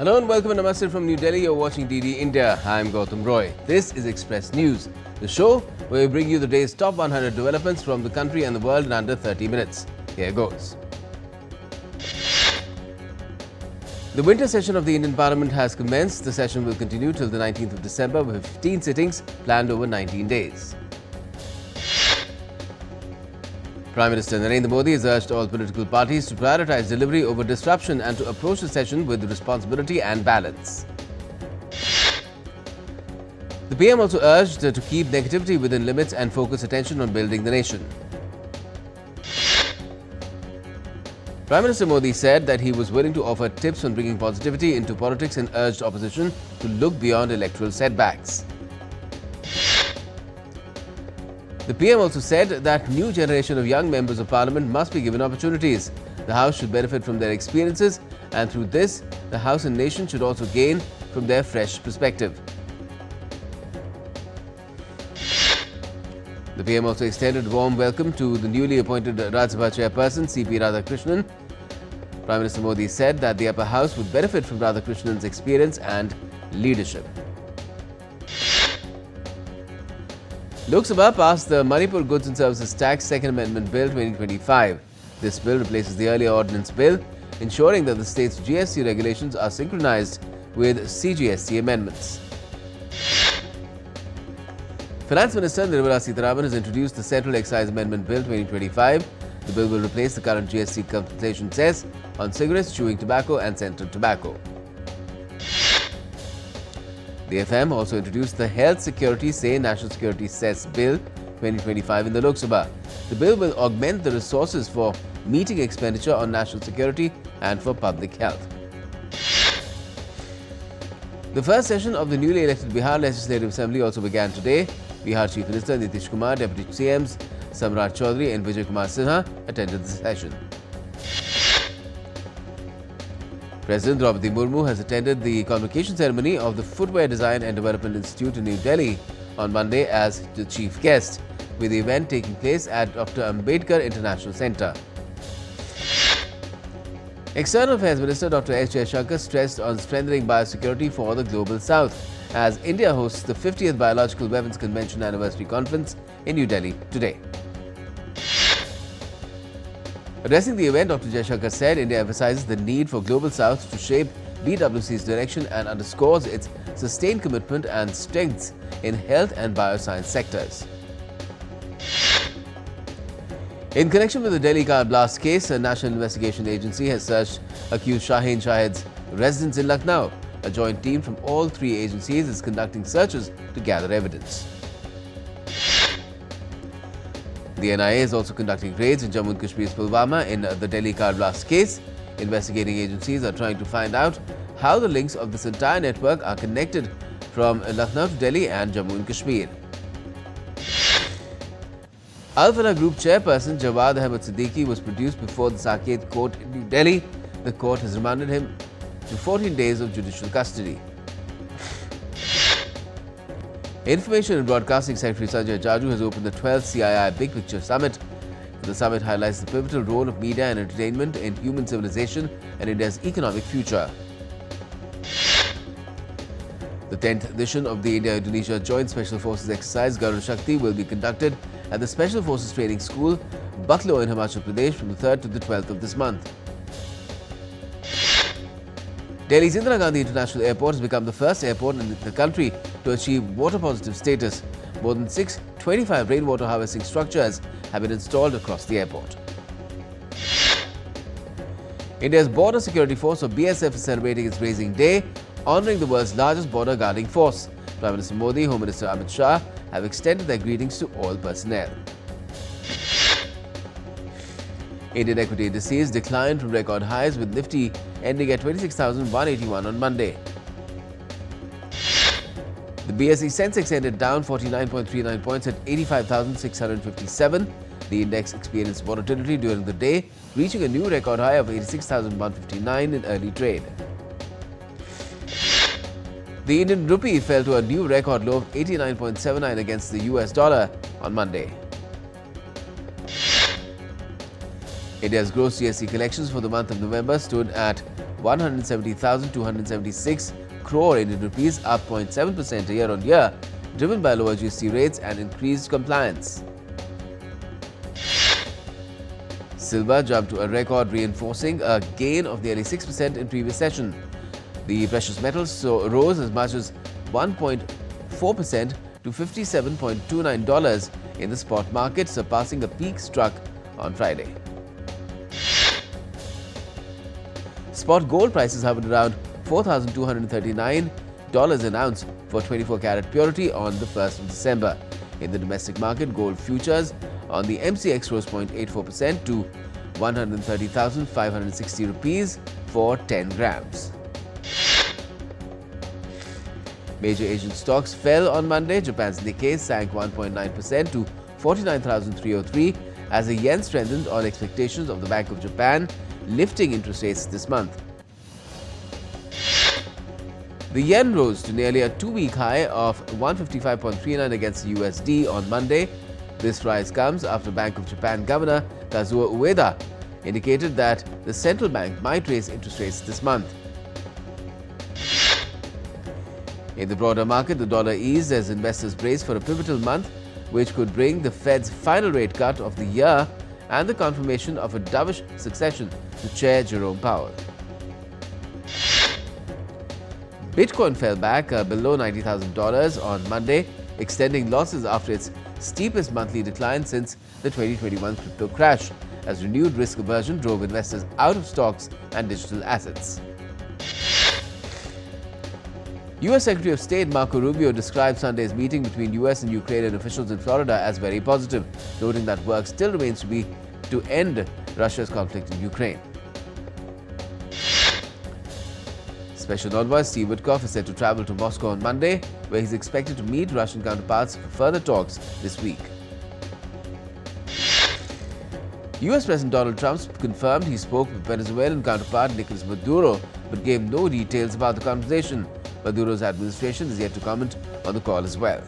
Hello and welcome and namaste from New Delhi. You're watching DD India. I'm Gautam Roy. This is Express News, the show where we bring you the day's top 100 developments from the country and the world in under 30 minutes. Here goes. The winter session of the Indian Parliament has commenced. The session will continue till the 19th of December with 15 sittings planned over 19 days. Prime Minister Narendra Modi has urged all political parties to prioritize delivery over disruption and to approach the session with responsibility and balance. The PM also urged to keep negativity within limits and focus attention on building the nation. Prime Minister Modi said that he was willing to offer tips on bringing positivity into politics and urged opposition to look beyond electoral setbacks. The PM also said that new generation of young members of parliament must be given opportunities. The House should benefit from their experiences, and through this, the House and nation should also gain from their fresh perspective. The PM also extended a warm welcome to the newly appointed Rajya Sabha chairperson C.P. Radhakrishnan. Prime Minister Modi said that the upper house would benefit from Radhakrishnan's experience and leadership. Lok Sabha passed the Manipur Goods and Services Tax Second Amendment Bill 2025. This bill replaces the earlier ordinance bill, ensuring that the state's GST regulations are synchronized with CGST amendments. Finance Minister Nirmala Sitharaman has introduced the Central Excise Amendment Bill 2025. The bill will replace the current GST compensation cess on cigarettes, chewing tobacco and scented tobacco. The FM also introduced the Health Security Say National Security Cess Bill 2025 in the Lok Sabha. The bill will augment the resources for meeting expenditure on national security and for public health. The first session of the newly elected Bihar Legislative Assembly also began today. Bihar Chief Minister Nitish Kumar, Deputy CMs Samrat Chaudhary and Vijay Kumar Sinha attended the session. President Draupadi Murmu has attended the convocation ceremony of the Footwear Design and Development Institute in New Delhi on Monday as the chief guest, with the event taking place at Dr. Ambedkar International Centre. External Affairs Minister Dr. S. Jaishankar stressed on strengthening biosecurity for the Global South as India hosts the 50th Biological Weapons Convention Anniversary Conference in New Delhi today. Addressing the event, Dr. Jaishankar said India emphasizes the need for Global South to shape BWC's direction and underscores its sustained commitment and strengths in health and bioscience sectors. In connection with the Delhi car blast case, a National Investigation Agency has searched accused Shaheen Shahid's residence in Lucknow. A joint team from all three agencies is conducting searches to gather evidence. The NIA is also conducting raids in Jammu and Kashmir's Pulwama in the Delhi car blast case. Investigating agencies are trying to find out how the links of this entire network are connected from Lucknow to Delhi and Jammu and Kashmir. Al-Falah Group chairperson Jawad Ahmed Siddiqui was produced before the Saket court in New Delhi. The court has remanded him to 14 days of judicial custody. Information and Broadcasting Secretary Sanjay Jaju has opened the 12th CII Big Picture Summit. The summit highlights the pivotal role of media and entertainment in human civilization and India's economic future. The 10th edition of the India-Indonesia Joint Special Forces exercise Garuda Shakti will be conducted at the Special Forces Training School, Baklo in Himachal Pradesh from the 3rd to the 12th of this month. Delhi's Indira Gandhi International Airport has become the first airport in the country to achieve water positive status. More than 625 rainwater harvesting structures have been installed across the airport. India's Border Security Force or BSF is celebrating its Raising Day, honouring the world's largest border guarding force. Prime Minister Modi, Home Minister Amit Shah have extended their greetings to all personnel. Indian equity indices declined from record highs with Nifty ending at 26,181 on Monday. The BSE Sensex ended down 49.39 points at 85,657. The index experienced volatility during the day, reaching a new record high of 86,159 in early trade. The Indian rupee fell to a new record low of 89.79 against the US dollar on Monday. India's gross GST collections for the month of November stood at 170,276 crore Indian rupees, up 0.7% year-on-year, driven by lower GST rates and increased compliance. Silver jumped to a record, reinforcing a gain of nearly 6% in previous session. The precious metal rose as much as 1.4% to $57.29 in the spot market, surpassing a peak struck on Friday. Spot gold prices hovered around $4,239 an ounce for 24-carat purity on the 1st of December. In the domestic market, gold futures on the MCX rose 0.84% to 130,560 rupees for 10 grams. Major Asian stocks fell on Monday. Japan's Nikkei sank 1.9% to 49,303 as the yen strengthened on expectations of the Bank of Japan lifting interest rates this month. The yen rose to nearly a two-week high of 155.39 against the USD on Monday. This rise comes after Bank of Japan Governor Kazuo Ueda indicated that the central bank might raise interest rates this month. In the broader market, the dollar eased as investors braced for a pivotal month, which could bring the Fed's final rate cut of the year and the confirmation of a dovish succession to Chair Jerome Powell. Bitcoin fell back below $90,000 on Monday, extending losses after its steepest monthly decline since the 2021 crypto crash, as renewed risk aversion drove investors out of stocks and digital assets. U.S. Secretary of State Marco Rubio described Sunday's meeting between U.S. and Ukrainian officials in Florida as very positive, noting that work still remains to end Russia's conflict in Ukraine. Special Envoy Steve Witkoff is set to travel to Moscow on Monday, where he's expected to meet Russian counterparts for further talks this week. U.S. President Donald Trump confirmed he spoke with Venezuelan counterpart Nicolas Maduro, but gave no details about the conversation. Maduro's administration is yet to comment on the call as well.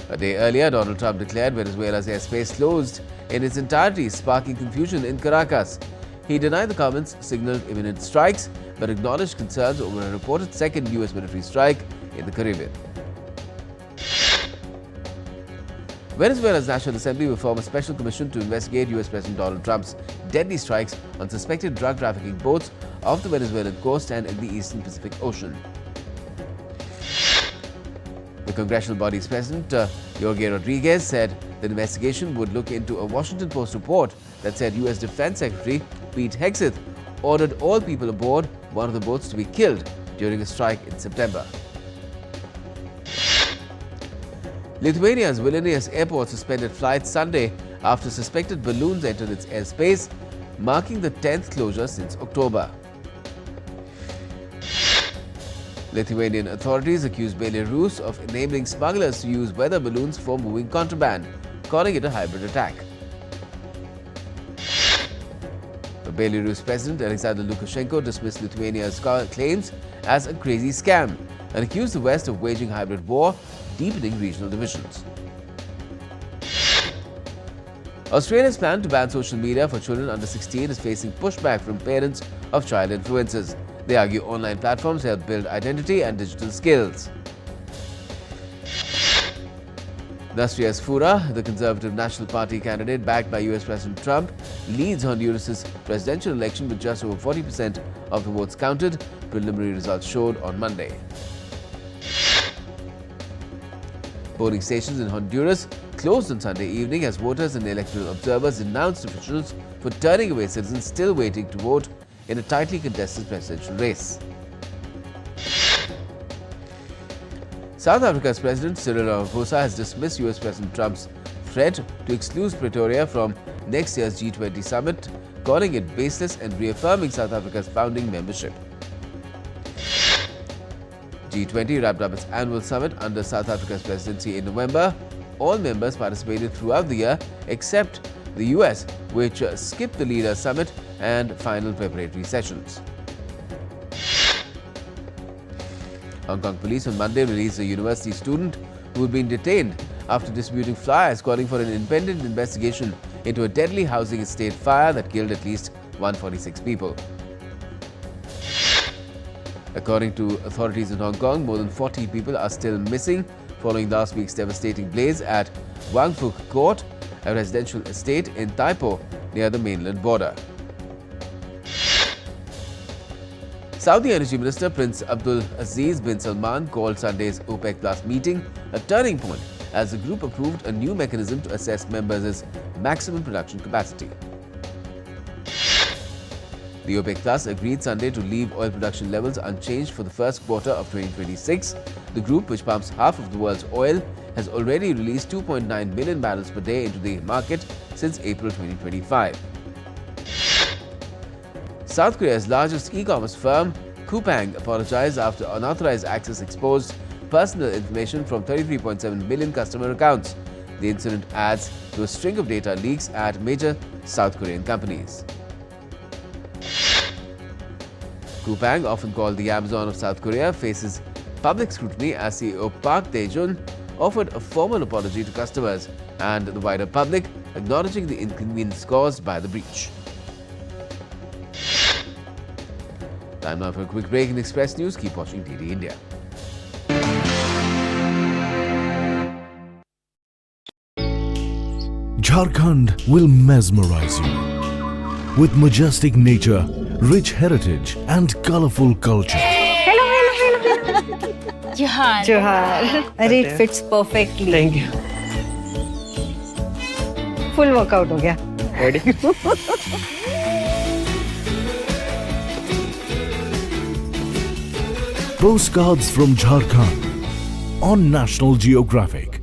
A day earlier, Donald Trump declared Venezuela's airspace closed in its entirety, sparking confusion in Caracas. He denied the comments signaled imminent strikes, but acknowledged concerns over a reported second U.S. military strike in the Caribbean. Venezuela's National Assembly will form a special commission to investigate U.S. President Donald Trump's deadly strikes on suspected drug trafficking boats off the Venezuelan coast and in the eastern Pacific Ocean. The congressional body's president, Jorge Rodriguez, said the investigation would look into a Washington Post report that said U.S. Defense Secretary Pete Hegseth ordered all people aboard one of the boats to be killed during a strike in September. Lithuania's Vilnius airport suspended flights Sunday after suspected balloons entered its airspace, marking the 10th closure since October. Lithuanian authorities accused Belarus of enabling smugglers to use weather balloons for moving contraband, calling it a hybrid attack. The Belarus President Alexander Lukashenko dismissed Lithuania's claims as a crazy scam and accused the West of waging hybrid war, deepening regional divisions. Australia's plan to ban social media for children under 16 is facing pushback from parents of child influencers. They argue online platforms help build identity and digital skills. Nastrias Fura, the Conservative National Party candidate backed by U.S. President Trump, leads Honduras' presidential election with just over 40% of the votes counted, preliminary results showed on Monday. Polling stations in Honduras closed on Sunday evening as voters and electoral observers denounced officials for turning away citizens still waiting to vote in a tightly contested presidential race. South Africa's President Cyril Ramaphosa has dismissed U.S. President Trump's threat to exclude Pretoria from next year's G20 summit, calling it baseless and reaffirming South Africa's founding membership. G20 wrapped up its annual summit under South Africa's presidency in November. All members participated throughout the year except the US, which skipped the Leaders Summit and final preparatory sessions. Hong Kong police on Monday released a university student who had been detained after distributing flyers calling for an independent investigation into a deadly housing estate fire that killed at least 146 people. According to authorities in Hong Kong, more than 40 people are still missing following last week's devastating blaze at Wang Fuk Court, a residential estate in Tai Po near the mainland border. Saudi Energy Minister Prince Abdul Aziz bin Salman called Sunday's OPEC Plus meeting a turning point as the group approved a new mechanism to assess members' maximum production capacity. The OPEC Plus agreed Sunday to leave oil production levels unchanged for the first quarter of 2026. The group, which pumps half of the world's oil, has already released 2.9 million barrels per day into the market since April 2025. South Korea's largest e-commerce firm, Coupang, apologized after unauthorized access exposed personal information from 33.7 million customer accounts. The incident adds to a string of data leaks at major South Korean companies. Coupang, often called the Amazon of South Korea, faces public scrutiny as CEO Park Tae-jun offered a formal apology to customers and the wider public, acknowledging the inconvenience caused by the breach. Time now for a quick break in Express News. Keep watching DD India. Jharkhand will mesmerize you with majestic nature, rich heritage and colorful culture. Hello. Johar. It fits perfectly. Thank you. Full workout हो गया. Ready? Postcards from Jharkhand on National Geographic.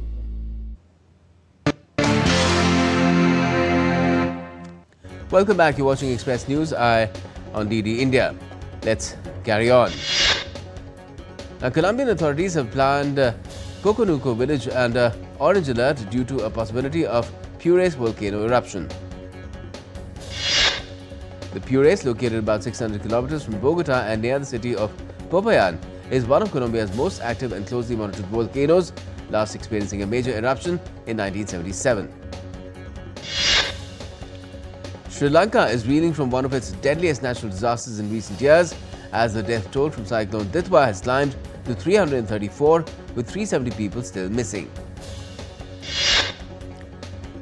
Welcome back. You're watching Express News on DD India. Let's carry on. Now, Colombian authorities have planned Coconuco village under orange alert due to a possibility of Purés volcano eruption. The Purés, located about 600 kilometers from Bogota and near the city of Popayan, is one of Colombia's most active and closely monitored volcanoes, last experiencing a major eruption in 1977. Sri Lanka is reeling from one of its deadliest natural disasters in recent years, as the death toll from Cyclone Ditwa has climbed to 334, with 370 people still missing.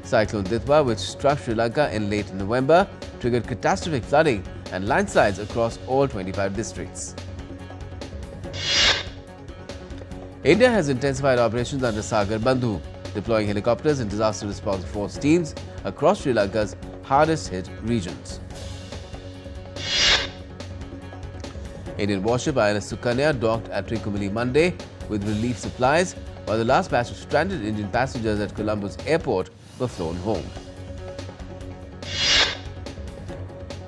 Cyclone Ditwa, which struck Sri Lanka in late November, triggered catastrophic flooding and landslides across all 25 districts. India has intensified operations under Sagar Bandhu, deploying helicopters and disaster response force teams across Sri Lanka's hardest hit regions. Indian warship INS Sukanya docked at Trincomalee Monday with relief supplies, while the last batch of stranded Indian passengers at Colombo's airport were flown home.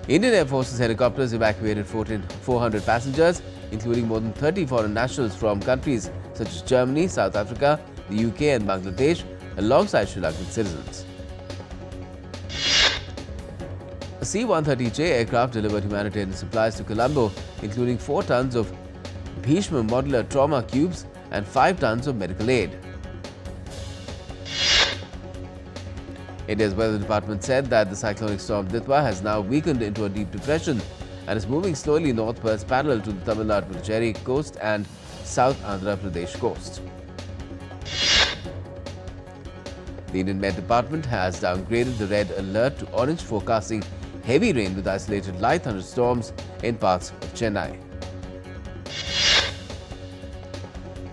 Indian Air Force's helicopters evacuated 400 passengers, including more than 30 foreign nationals from countries such as Germany, South Africa, the UK and Bangladesh, alongside Sri Lankan citizens. A C-130J aircraft delivered humanitarian supplies to Colombo, including 4 tons of Bhishma modular trauma cubes and 5 tons of medical aid. India's weather department said that the cyclonic storm Ditwa has now weakened into a deep depression and is moving slowly northwards parallel to the Tamil Nadu Puducherry coast and South Andhra Pradesh coast. The Indian Met Department has downgraded the red alert to orange, forecasting heavy rain with isolated light thunderstorms in parts of Chennai.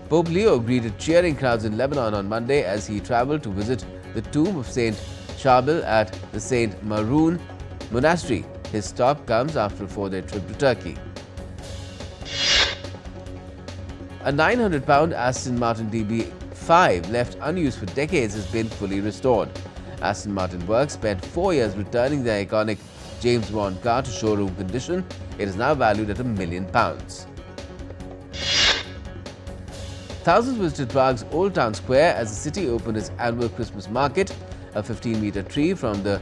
Pope Leo greeted cheering crowds in Lebanon on Monday as he travelled to visit the tomb of Saint Charbel at the Saint Maroon Monastery. His stop comes after a 4-day trip to Turkey. A 900-pound Aston Martin DB5 left unused for decades has been fully restored. Aston Martin Works spent 4 years returning the iconic James Bond car to showroom condition. It is now valued at £1 million. Thousands visited Prague's Old Town Square as the city opened its annual Christmas market, a 15-meter tree from the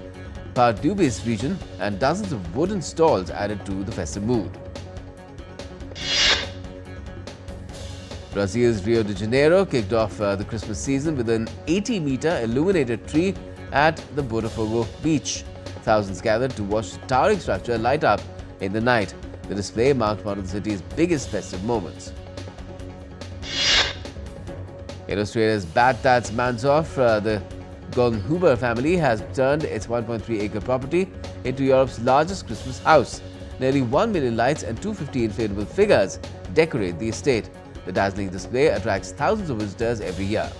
Pardubis region, and dozens of wooden stalls added to the festive mood. Brazil's Rio de Janeiro kicked off the Christmas season with an 80-meter illuminated tree at the Botafogo beach. Thousands gathered to watch the towering structure light up in the night. The display marked one of the city's biggest festive moments. In Australia's Bad Tats Mansdorf, the Goldenhuber family has turned its 1.3-acre property into Europe's largest Christmas house. Nearly 1 million lights and 250 inflatable figures decorate the estate. The dazzling display attracts thousands of visitors every year.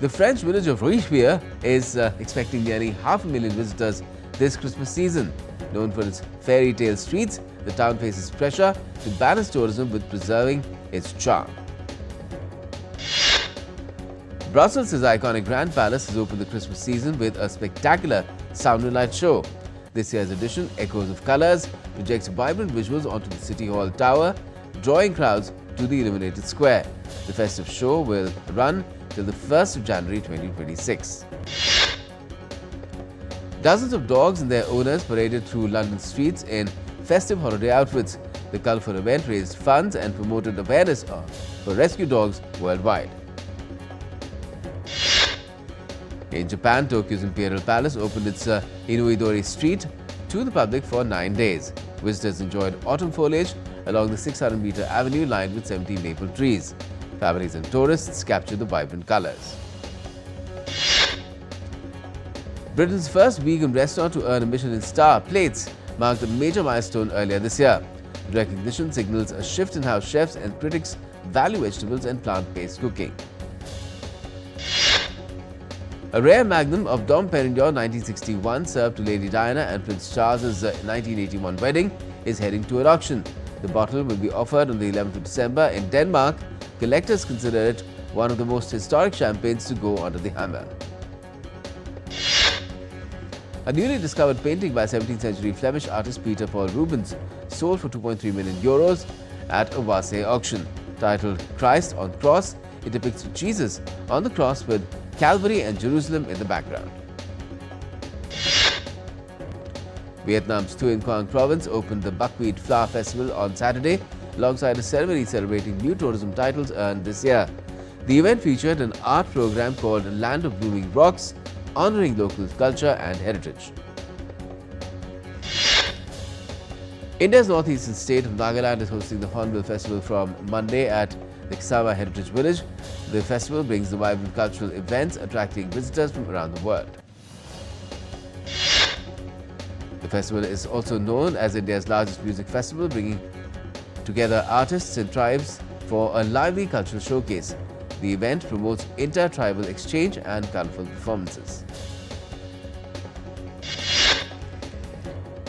The French village of Richelieu is expecting nearly 500,000 visitors this Christmas season. Known for its fairy tale streets, the town faces pressure to balance tourism with preserving its charm. Brussels' iconic Grand Palace has opened the Christmas season with a spectacular sound and light show. This year's edition, Echoes of Colours, projects vibrant visuals onto the City Hall tower, drawing crowds to the illuminated square. The festive show will run till the 1st of January 2026. Dozens of dogs and their owners paraded through London streets in festive holiday outfits. The colourful event raised funds and promoted awareness for rescue dogs worldwide. In Japan, Tokyo's Imperial Palace opened its Inuidori Street to the public for 9 days. Visitors enjoyed autumn foliage along the 600-metre avenue lined with 17 maple trees. Families and tourists captured the vibrant colours. Britain's first vegan restaurant to earn a Michelin star, Plates, marked a major milestone earlier this year. The recognition signals a shift in how chefs and critics value vegetables and plant-based cooking. A rare magnum of Dom Perignon 1961 served to Lady Diana and Prince Charles's 1981 wedding is heading to an auction. The bottle will be offered on the 11th of December in Denmark. Collectors consider it one of the most historic champagnes to go under the hammer. A newly discovered painting by 17th century Flemish artist Peter Paul Rubens sold for €2.3 million at a Marseille auction. Titled Christ on Cross, it depicts Jesus on the cross with Calvary and Jerusalem in the background. Vietnam's Tuyen Quang province opened the Buckwheat Flower Festival on Saturday alongside a ceremony celebrating new tourism titles earned this year. The event featured an art program called Land of Blooming Rocks, honouring local culture and heritage. India's northeastern state of Nagaland is hosting the Hornbill Festival from Monday at the Kisama Heritage Village. The festival brings the vibrant cultural events, attracting visitors from around the world. The festival is also known as India's largest music festival, bringing together artists and tribes for a lively cultural showcase. The event promotes inter-tribal exchange and colourful performances.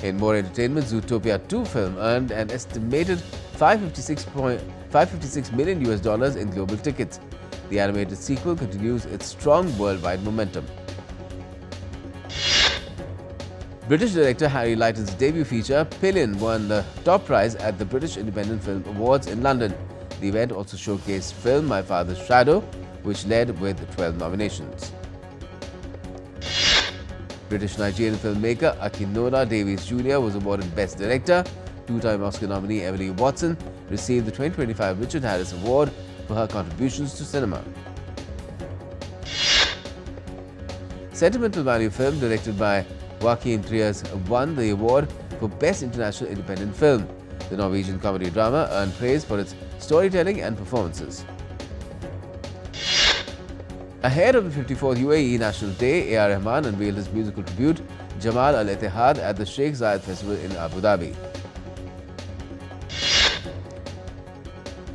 In more entertainment, Zootopia 2 film earned an estimated $556 million in global tickets. The animated sequel continues its strong worldwide momentum. British director Harry Lighton's debut feature, Pillion, won the top prize at the British Independent Film Awards in London. The event also showcased film My Father's Shadow, which led with 12 nominations. British-Nigerian filmmaker Akinnola Davies Jr. was awarded Best Director. Two-time Oscar nominee Emily Watson received the 2025 Richard Harris Award for her contributions to cinema. Sentimental value film directed by Joaquin Trias won the award for Best International Independent Film. The Norwegian comedy drama earned praise for its storytelling and performances. Ahead of the 54th UAE National Day, A.R. Rahman unveiled his musical tribute, Jamal Al-Ittihad, at the Sheikh Zayed Festival in Abu Dhabi.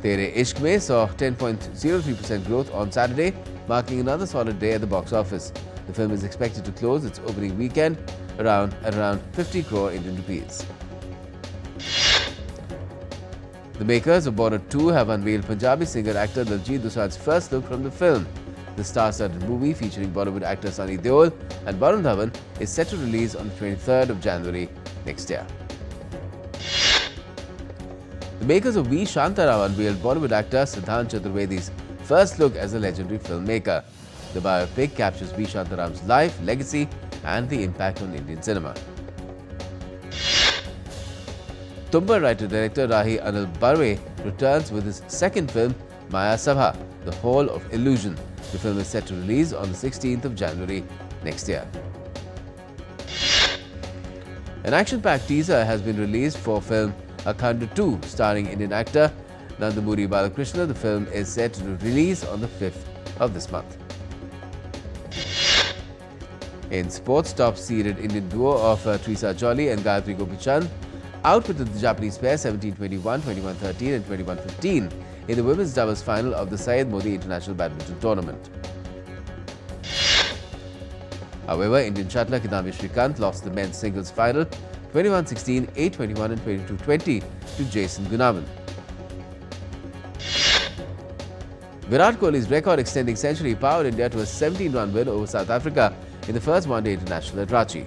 Tere Ishq Mein saw 10.03% growth on Saturday, marking another solid day at the box office. The film is expected to close its opening weekend at around 50 crore Indian rupees. The makers of Border 2 have unveiled Punjabi singer-actor Diljit Dosanjh's first look from the film. The star-studded movie featuring Bollywood actor Sunny Deol and Varun Dhawan is set to release on the 23rd of January next year. The makers of V. Shantarao unveiled Bollywood actor Siddhant Chaturvedi's first look as a legendary filmmaker. The biopic captures V. Shantarao's life, legacy and the impact on Indian cinema. Tumbar writer-director Rahi Anil Barve returns with his second film, Maya Sabha, The Hall of Illusion. The film is set to release on the 16th of January next year. An action-packed teaser has been released for film Akhanda 2, starring Indian actor Nandamuri Balakrishna. The film is set to release on the 5th of this month. In sports, top-seeded Indian duo of Teresa Jolly and Gayatri Gopichand outwitted the Japanese pair 17-21, 21-13 and 21-15 in the women's doubles final of the Syed Modi International Badminton Tournament. However, Indian shuttler Kidambi Shrikant lost the men's singles final 21-16, 8-21 and 22-20 to Jason Gunawan. Virat Kohli's record-extending century powered India to a 17-run win over South Africa in the first one-day international at Ranchi.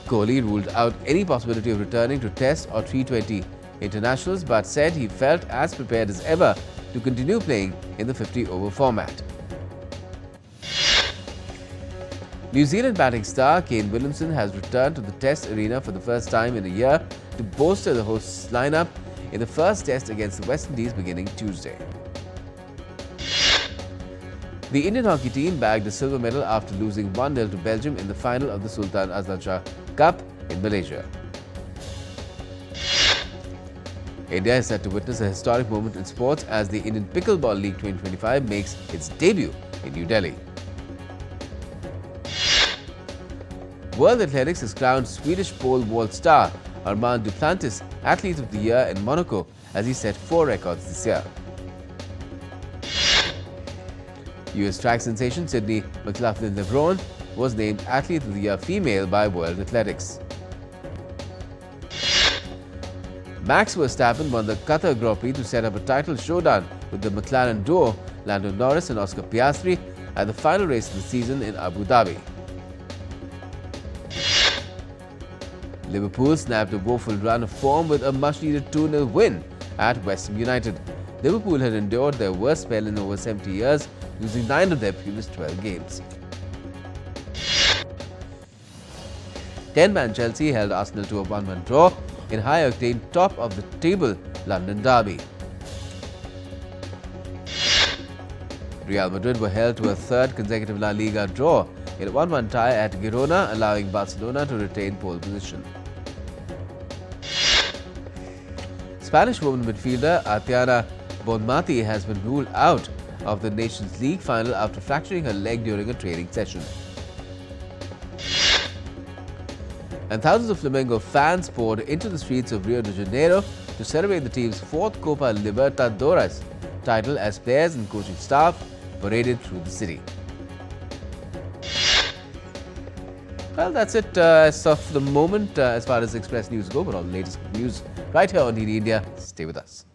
Kohli ruled out any possibility of returning to Test or T20 internationals, but said he felt as prepared as ever to continue playing in the 50-over format. New Zealand batting star Kane Williamson has returned to the Test arena for the first time in a year to bolster the hosts' lineup in the first Test against the West Indies beginning Tuesday. The Indian hockey team bagged a silver medal after losing 1-0 to Belgium in the final of the Sultan Azlan Shah Cup in Malaysia. India is set to witness a historic moment in sports as the Indian Pickleball League 2025 makes its debut in New Delhi. World Athletics has crowned Swedish pole vault star Armand Duplantis Athlete of the Year in Monaco as he set 4 records this year. US track sensation Sydney McLaughlin-Levrone was named Athlete of the Year female by World Athletics. Max Verstappen won the Qatar Grand Prix to set up a title showdown with the McLaren duo Lando Norris and Oscar Piastri at the final race of the season in Abu Dhabi. Liverpool snapped a woeful run of form with a much-needed 2-0 win at West Ham United. Liverpool had endured their worst spell in over 70 years, losing 9 of their previous 12 games. 10-man Chelsea held Arsenal to a 1-1 draw in high-octane top-of-the-table London derby. Real Madrid were held to a third consecutive La Liga draw in a 1-1 tie at Girona, allowing Barcelona to retain pole position. Spanish woman midfielder Atiana Bonmati has been ruled out of the Nations League final after fracturing her leg during a training session. And thousands of Flamengo fans poured into the streets of Rio de Janeiro to celebrate the team's 4th Copa Libertadores title as players and coaching staff paraded through the city. Well, that's it as of the moment as far as Express News go, but all the latest news right here on DD India. Stay with us.